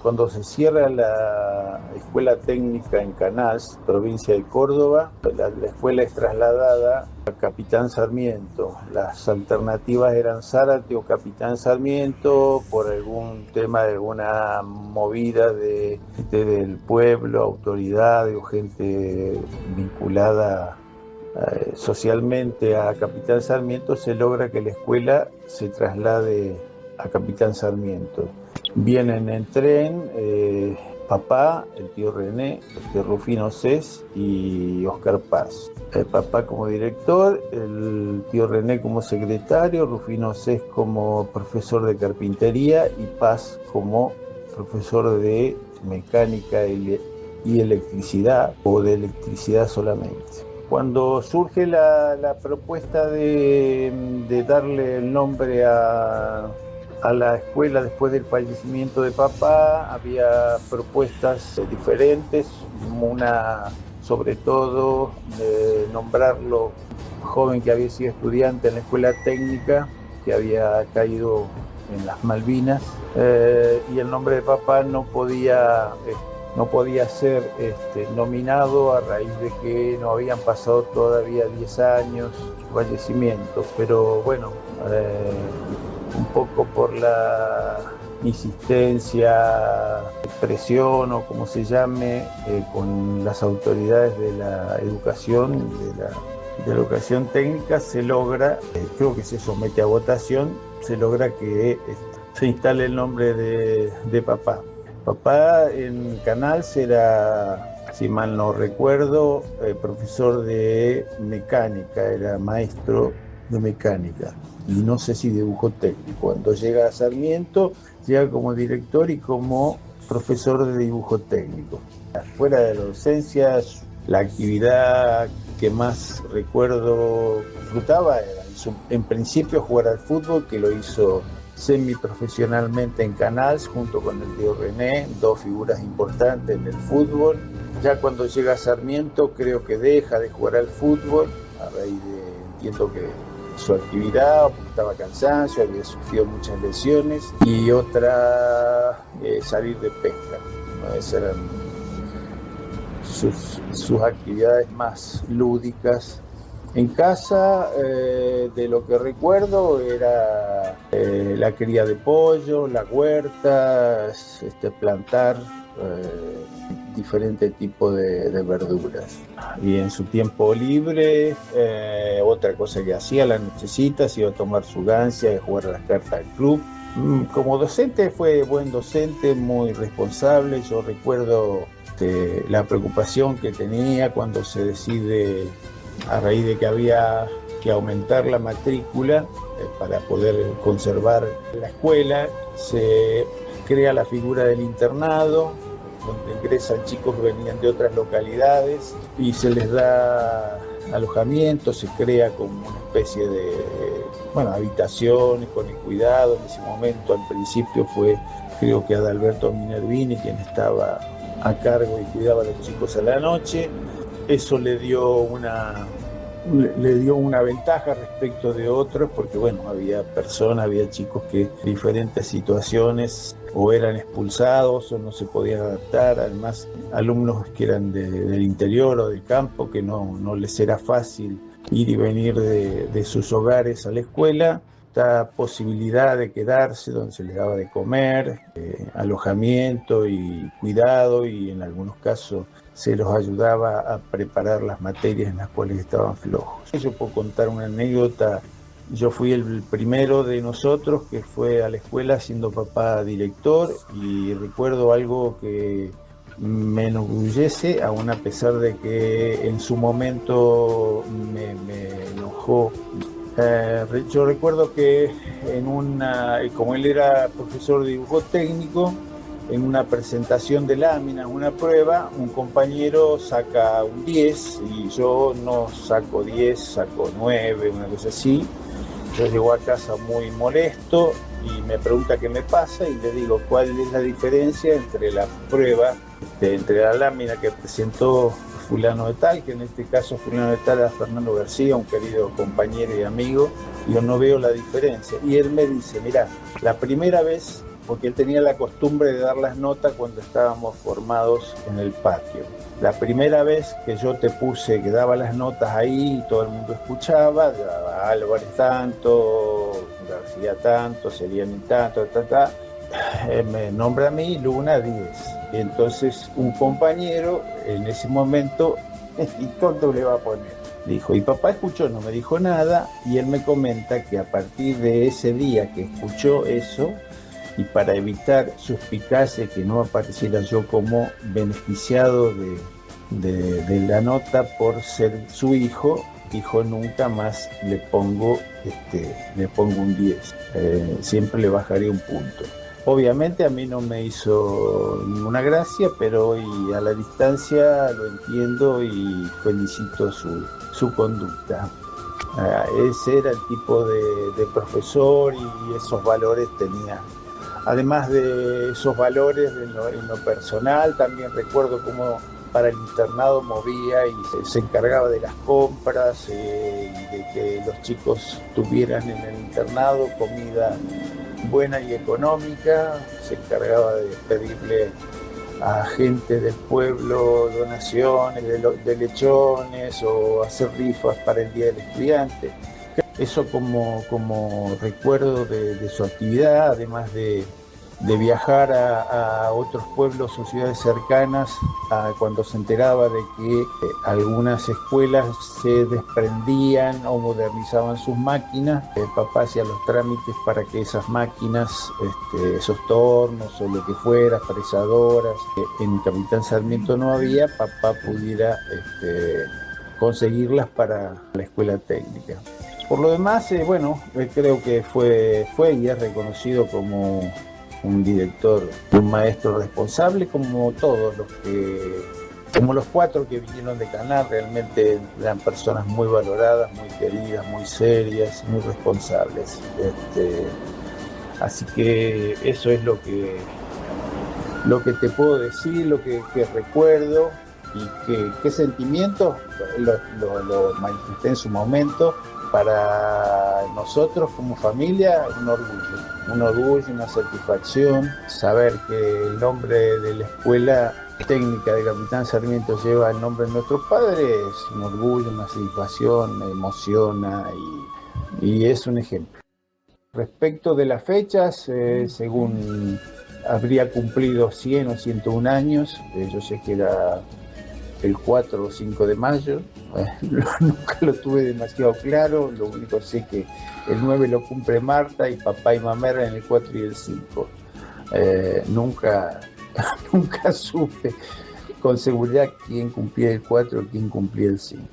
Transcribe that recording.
Cuando se cierra la escuela técnica en Canals, provincia de Córdoba, la escuela es trasladada a Capitán Sarmiento. Las alternativas eran Zárate o Capitán Sarmiento por algún tema de alguna movida de gente del pueblo, autoridades o gente vinculada socialmente a Capitán Sarmiento. Se logra que la escuela se traslade a Capitán Sarmiento. Vienen en tren papá, el tío René, el tío Rufino Cés y Oscar Paz. El papá como director, el tío René como secretario, Rufino Cés como profesor de carpintería y Paz como profesor de mecánica y electricidad, o de electricidad solamente. Cuando surge la propuesta de darle el nombre a la escuela después del fallecimiento de papá, había propuestas diferentes, una sobre todo de nombrarlo joven que había sido estudiante en la escuela técnica, que había caído en las Malvinas, y el nombre de papá no podía ser nominado a raíz de que no habían pasado todavía 10 años su fallecimiento, pero bueno, un poco por la insistencia, presión o como se llame, con las autoridades de la educación, de la educación técnica, se logra, creo que se somete a votación, se logra que se instale el nombre de papá. Papá en Canals era, si mal no recuerdo, profesor de mecánica, era maestro de mecánica y no sé si dibujo técnico. Cuando llega a Sarmiento, llega como director y como profesor de dibujo técnico. Fuera de la docencia, la actividad que más recuerdo disfrutaba era en principio jugar al fútbol, que lo hizo semiprofesionalmente en Canals junto con el tío René, dos figuras importantes en el fútbol. Ya cuando llega a Sarmiento creo que deja de jugar al fútbol a raíz de, entiendo que su actividad, estaba cansancio, había sufrido muchas lesiones, y otra salir de pesca, ¿no? Esas eran sus actividades más lúdicas. En casa, de lo que recuerdo, era la cría de pollo, la huerta, plantar diferentes tipos de verduras. Y en su tiempo libre, otra cosa que hacía la nochecita, se iba a tomar su gancia y jugar a las cartas del club. Como docente fue buen docente, muy responsable. Yo recuerdo la preocupación que tenía cuando se decide, a raíz de que había que aumentar la matrícula para poder conservar la escuela, se crea la figura del internado, donde ingresan chicos que venían de otras localidades y se les da alojamiento, se crea como una especie de habitaciones con el cuidado. En ese momento, al principio, fue creo que Adalberto Minervini quien estaba a cargo y cuidaba a los chicos a la noche. Eso le dio una ventaja respecto de otros, porque había chicos que en diferentes situaciones o eran expulsados o no se podían adaptar. Además, alumnos que eran del interior o del campo, que no les era fácil ir y venir de sus hogares a la escuela. Esta posibilidad de quedarse donde se les daba de comer, alojamiento y cuidado, y en algunos casos se los ayudaba a preparar las materias en las cuales estaban flojos. Yo puedo contar una anécdota. Yo fui el primero de nosotros que fue a la escuela siendo papá director, y recuerdo algo que me enorgullece, aún a pesar de que en su momento me enojó. Yo recuerdo que como él era profesor de dibujo técnico, en una presentación de láminas, una prueba, un compañero saca un 10 y yo no saco 10, saco 9, una cosa así. Yo llego a casa muy molesto y me pregunta qué me pasa, y le digo cuál es la diferencia entre la prueba, entre la lámina que presentó fulano de tal, que en este caso fulano de tal era Fernando García, un querido compañero y amigo. Yo no veo la diferencia. Y él me dice, mirá, la primera vez porque él tenía la costumbre de dar las notas cuando estábamos formados en el patio. La primera vez que yo te puse que daba las notas ahí y todo el mundo escuchaba, daba Álvarez tanto, García tanto, Seriani tanto, me nombra a mí Luna 10. Y entonces un compañero en ese momento, ¿y cuánto le va a poner? Dijo, y papá escuchó, no me dijo nada, y él me comenta que a partir de ese día que escuchó eso, y para evitar suspicacia que no apareciera yo como beneficiado de la nota por ser su hijo, dijo nunca más le pongo un 10, siempre le bajaré un punto. Obviamente a mí no me hizo ninguna gracia, pero hoy a la distancia lo entiendo y felicito su conducta. Ese era el tipo de profesor y esos valores tenía. Además de esos valores en lo personal, también recuerdo cómo para el internado movía y se encargaba de las compras y de que los chicos tuvieran en el internado comida buena y económica. Se encargaba de pedirle a gente del pueblo donaciones de lechones o hacer rifas para el Día del Estudiante. Eso como recuerdo de su actividad, además de viajar a otros pueblos o ciudades cercanas cuando se enteraba de que algunas escuelas se desprendían o modernizaban sus máquinas. Papá hacía los trámites para que esas máquinas, esos tornos o lo que fuera, fresadoras, en Capitán Sarmiento no había, papá pudiera conseguirlas para la escuela técnica. Por lo demás, creo que fue y es reconocido como un director, un maestro responsable, como los 4 que vinieron de Canal. Realmente eran personas muy valoradas, muy queridas, muy serias, muy responsables. Así que eso es lo que te puedo decir, lo que recuerdo y qué sentimientos lo manifesté en su momento. Para nosotros como familia, un orgullo, una satisfacción saber que el nombre de la escuela técnica de Capitán Sarmiento lleva el nombre de nuestros padres. Es un orgullo, una satisfacción, me emociona y es un ejemplo. Respecto de las fechas, según habría cumplido 100 o 101 años, yo sé que era el 4 o 5 de mayo, nunca lo tuve demasiado claro, lo único sé que el 9 lo cumple Marta y papá y mamá eran el 4 y el 5. Nunca supe con seguridad quién cumplía el 4 y quién cumplía el 5.